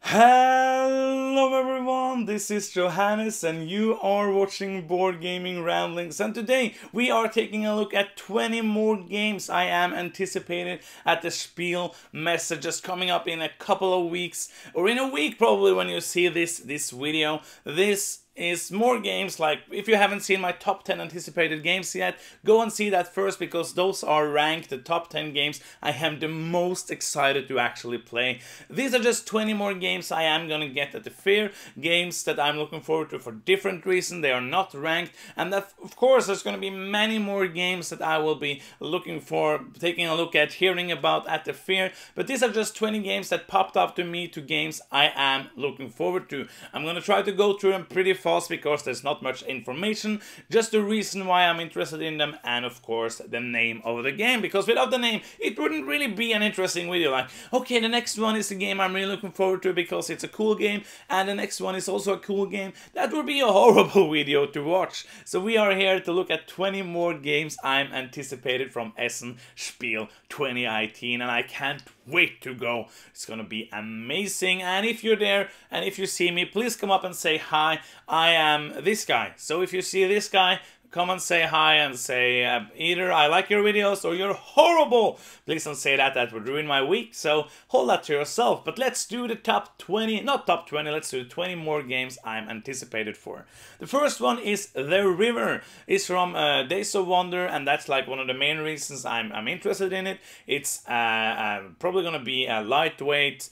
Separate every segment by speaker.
Speaker 1: Hello everyone, this is Johannes and you are watching Board Gaming Ramblings, and today we are taking a look at 20 more games I am anticipated at the Spiel message just coming up in a couple of weeks, or in a week probably when you see this video. This is more games. Like, if you haven't seen my top 10 anticipated games yet, go and see that first, because those are ranked the top 10 games I am the most excited to actually play. These are just 20 more games I am gonna get at the fair, games that I'm looking forward to for different reasons. They are not ranked, and that, of course, there's gonna be many more games that I will be looking for, taking a look at, hearing about at the fair, but these are just 20 games that popped up to me, to games I am looking forward to. I'm gonna try to go through them pretty fast because there's not much information, just the reason why I'm interested in them, and of course the name of the game, because without the name it wouldn't really be an interesting video. Like, okay, the next one is a game I'm really looking forward to because it's a cool game, and the next one is also a cool game. That would be a horrible video to watch. So we are here to look at 20 more games I'm anticipated from Essen Spiel 2018, and I can't wait to go. It's gonna be amazing, and if you're there and if you see me, please come up and say hi. I am this guy, so if you see this guy, come and say hi and say either I like your videos or you're horrible. Please don't say that, that would ruin my week, so hold that to yourself. But let's do the top 20, not top 20, let's do 20 more games I'm anticipated for. The first one is The River. It's from Days of Wonder, and that's like one of the main reasons I'm interested in it. It's probably gonna be a lightweight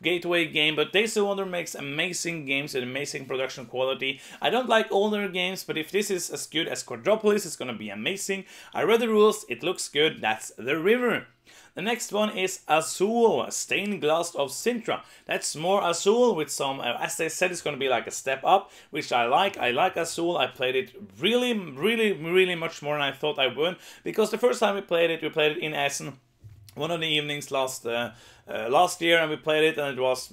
Speaker 1: gateway game, but Days of Wonder makes amazing games with amazing production quality. I don't like older games, but if this is as good as Quadropolis, it's gonna be amazing. I read the rules, it looks good. That's The River. The next one is Azul, Stained Glass of Sintra. That's more Azul with some, as they said, it's going to be like a step up, which I like. I like Azul. I played it really much more than I thought I would, because the first time we played it in Essen, one of the evenings last year, and we played it, and it was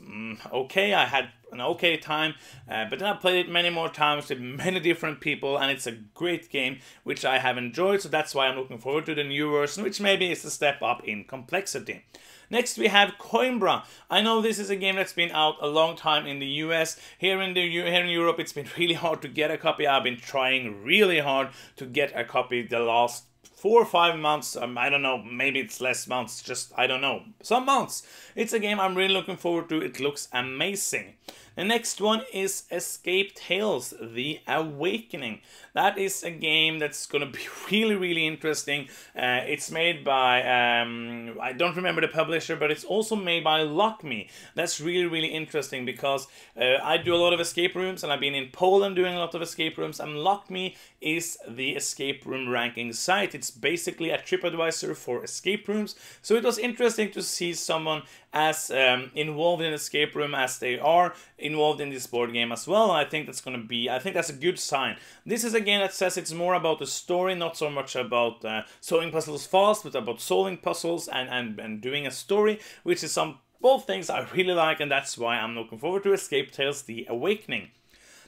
Speaker 1: okay. I had an okay time, but then I played it many more times with many different people, and it's a great game which I have enjoyed, so that's why I'm looking forward to the new version, which maybe is a step up in complexity. Next we have Coimbra. I know this is a game that's been out a long time in the US. Here in Europe it's been really hard to get a copy. I've been trying really hard to get a copy the last 4 or 5 months, I don't know, maybe it's less months, just, I don't know, some months. It's a game I'm really looking forward to. It looks amazing. The next one is Escape Tales, The Awakening. That is a game that's gonna be really interesting. It's made by, I don't remember the publisher, but it's also made by Lock Me. That's really interesting, because I do a lot of escape rooms, and I've been in Poland doing a lot of escape rooms, and Lock Me is the escape room ranking site. It's basically a TripAdvisor for escape rooms, so it was interesting to see someone as involved in escape room as they are involved in this board game as well. And I think that's gonna be, I think that's a good sign. This is a game that says it's more about the story, not so much about solving puzzles fast, but about solving puzzles and doing a story, which is both things I really like, and that's why I'm looking forward to Escape Tales, The Awakening.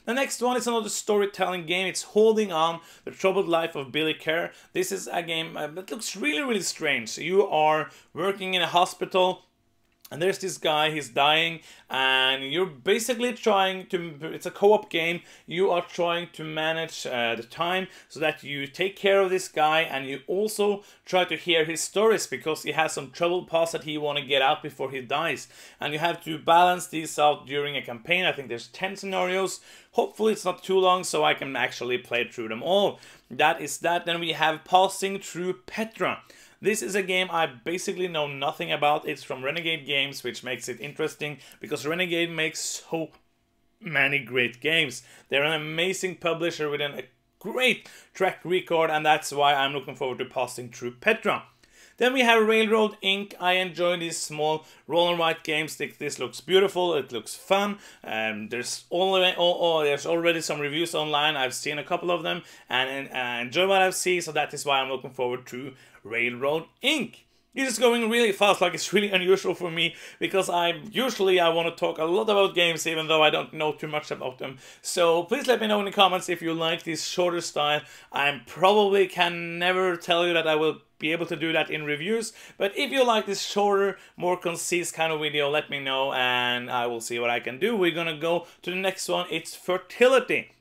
Speaker 1: The next one is another storytelling game. It's Holding On, The Troubled Life of Billy Kerr. This is a game that looks really strange. You are working in a hospital, and there's this guy, he's dying, and you're basically trying to, it's a co-op game, you are trying to manage the time so that you take care of this guy, and you also try to hear his stories, because he has some troubled past that he want to get out before he dies. And you have to balance these out during a campaign. I think there's 10 scenarios. Hopefully it's not too long, so I can actually play through them all. That is that. Then we have Passing Through Petra. This is a game I basically know nothing about. It's from Renegade Games, which makes it interesting, because Renegade makes so many great games. They're an amazing publisher with a great track record, and that's why I'm looking forward to Passing Through Petra. Then we have Railroad Inc. I enjoy these small roll and write games. This looks beautiful, it looks fun. There's already some reviews online. I've seen a couple of them, and I enjoy what I've seen, so that is why I'm looking forward to Railroad Inc. This is going really fast, like it's really unusual for me, because I want to talk a lot about games even though I don't know too much about them. So please let me know in the comments if you like this shorter style. I probably can never tell you that I will be able to do that in reviews, but if you like this shorter, more concise kind of video, let me know and I will see what I can do. We're gonna go to the next one. It's fertility.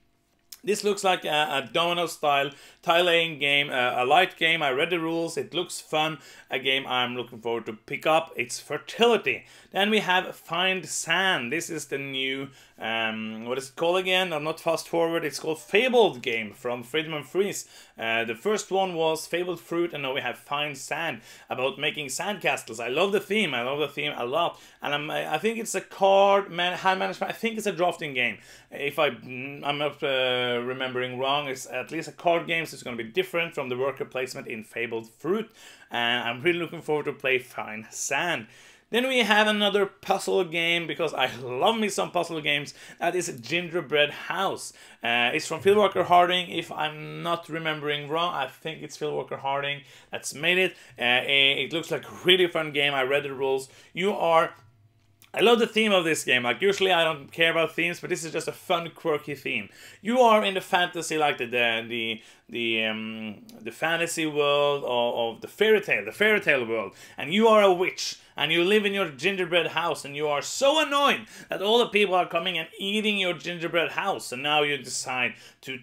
Speaker 1: This looks like a domino-style tile-laying game, a light game. I read the rules, it looks fun, a game I'm looking forward to pick up. It's fertility. Then we have Find Sand. This is the new, what is it called again? I'm not fast forward, it's called Fabled game from Friedman Freeze. The first one was Fabled Fruit, and now we have Find Sand, about making sandcastles. I love the theme a lot. And I think it's a hand management, I think it's a drafting game. If I'm not remembering wrong, it's at least a card game, so it's going to be different from the worker placement in Fabled Fruit. And I'm really looking forward to play Find Sand. Then we have another puzzle game, because I love me some puzzle games. That is Gingerbread House. It's from Phil Walker Harding. If I'm not remembering wrong, I think it's Phil Walker Harding that's made it. It looks like a really fun game. I read the rules. I love the theme of this game. Like, usually I don't care about themes, but this is just a fun, quirky theme. You are in the fantasy, like the fantasy world of the fairy tale world, and you are a witch, and you live in your gingerbread house, and you are so annoyed that all the people are coming and eating your gingerbread house, and now you decide to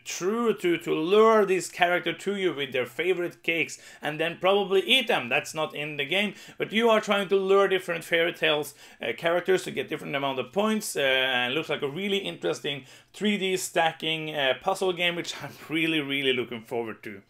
Speaker 1: lure this character to you with their favorite cakes, and then probably eat them. That's not in the game, but you are trying to lure different fairy tales characters to get different amount of points, and it looks like a really interesting 3D stacking puzzle game, which I'm really looking forward to.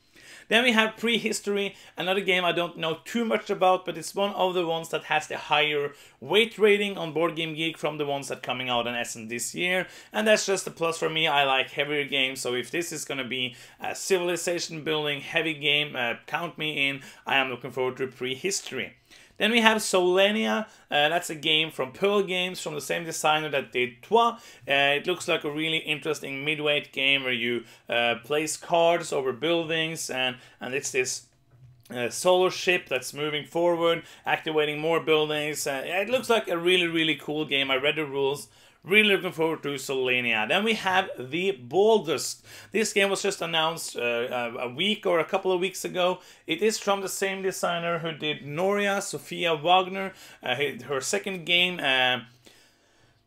Speaker 1: Then we have Prehistory, another game I don't know too much about, but it's one of the ones that has the higher weight rating on Board Game Geek from the ones that coming out in Essen this year, and that's just a plus for me. I like heavier games, so if this is going to be a civilization building heavy game, count me in. I am looking forward to Prehistory. Then we have Solenia. That's a game from Pearl Games, from the same designer that did Toi. It looks like a really interesting midweight game where you place cards over buildings, and it's this solar ship that's moving forward, activating more buildings. It looks like a really cool game. I read the rules. Really looking forward to Solenia. Then we have the Boulders. This game was just announced a week or a couple of weeks ago. It is from the same designer who did Noria, Sophia Wagner, her second game.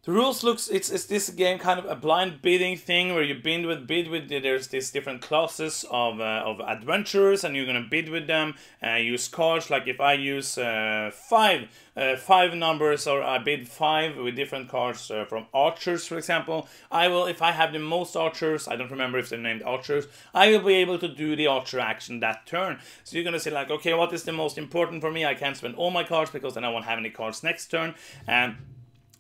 Speaker 1: The rules looks, it's this game kind of a blind bidding thing where you bid with there's these different classes of adventurers, and you're gonna bid with them, use cards. Like if I use five numbers, or I bid 5 with different cards from archers, for example, I will, if I have the most archers, I don't remember if they're named archers, I will be able to do the archer action that turn. So you're gonna say like, okay, what is the most important for me? I can't spend all my cards because then I won't have any cards next turn. And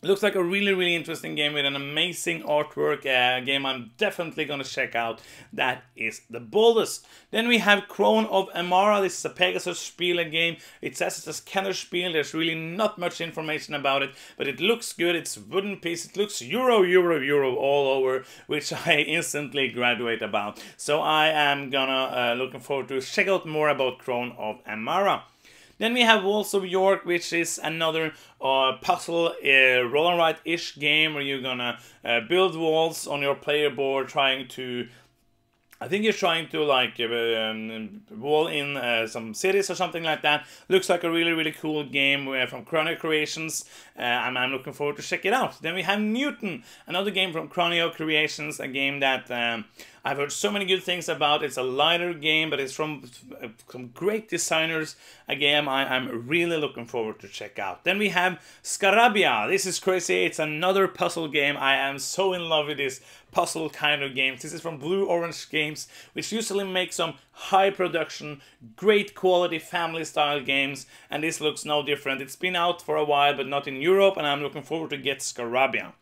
Speaker 1: looks like a really interesting game with an amazing artwork, a game I'm definitely gonna check out. That is the Boulders. Then we have Crown of Immoral. This is a Pegasus Spiel game. It says it's a Kenner Spiel. There's really not much information about it, but it looks good. It's a wooden piece. It looks Euro all over, which I instantly graduate about. So I am gonna looking forward to check out more about Crown of Immoral. Then we have Walls of York, which is another puzzle, roll and write-ish game where you're gonna build walls on your player board, trying to, I think you're trying to like wall in some cities or something like that. Looks like a really cool game from Chronio Creations, and I'm looking forward to check it out. Then we have Mutant, another game from Chronio Creations, a game that I've heard so many good things about. It's a lighter game, but it's from some great designers. A game I'm really looking forward to check out. Then we have Scarab. This is crazy. It's another puzzle game. I am so in love with this puzzle kind of games. This is from Blue Orange Games, which usually make some high production, great quality family style games, and this looks no different. It's been out for a while, but not in Europe, and I'm looking forward to get Scarabia.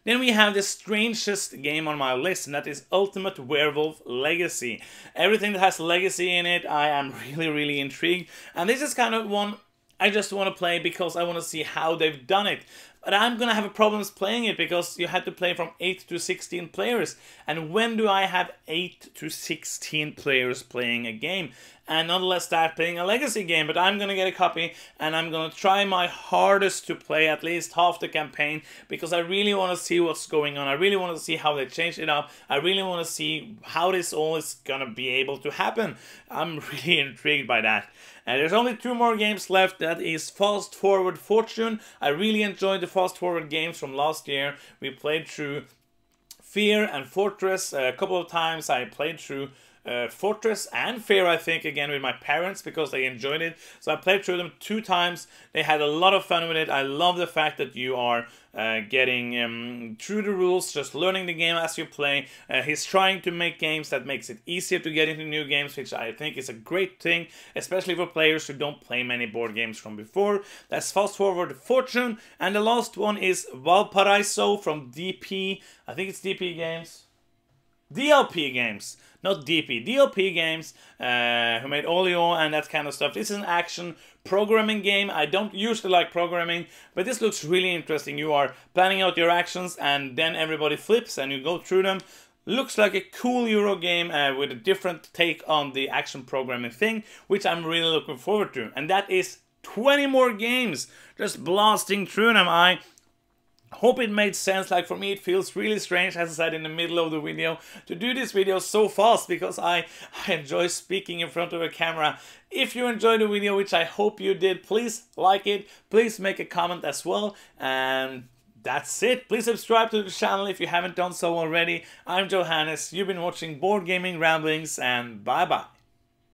Speaker 1: Then we have the strangest game on my list, and that is Ultimate Werewolf Legacy. Everything that has legacy in it, I am really intrigued. And this is kind of one I just want to play because I want to see how they've done it. But I'm gonna have problems playing it because you had to play from 8 to 16 players. And when do I have 8 to 16 players playing a game? and nonetheless start playing a legacy game. But I'm gonna get a copy, and I'm gonna try my hardest to play at least half the campaign, because I really want to see what's going on. I really want to see how they changed it up. I really want to see how this all is gonna be able to happen. I'm really intrigued by that. And there's only 2 more games left. That is Fast Forward Fortune. I really enjoyed the Fast Forward games from last year. We played through Fear and Fortress a couple of times. I played through Fortress and Fear, I think, again with my parents, because they enjoyed it. So I played through them 2 times. They had a lot of fun with it. I love the fact that you are getting through the rules, just learning the game as you play. He's trying to make games that makes it easier to get into new games, which I think is a great thing, especially for players who don't play many board games from before. That's Fast Forward Fortune. And the last one is Valparaiso from DP. I think it's DP Games. DLP Games, not DP. DLP Games, who made Solio and that kind of stuff. This is an action programming game. I don't usually like programming, but this looks really interesting. You are planning out your actions, and then everybody flips and you go through them. Looks like a cool Euro game with a different take on the action programming thing, which I'm really looking forward to. And that is 20 more games, just blasting through them. I hope it made sense. Like, for me it feels really strange, as I said in the middle of the video, to do this video so fast, because I enjoy speaking in front of a camera. If you enjoyed the video, which I hope you did, please like it, please make a comment as well, and that's it. Please subscribe to the channel if you haven't done so already. I'm Johannes, you've been watching Board Gaming Ramblings, and bye bye.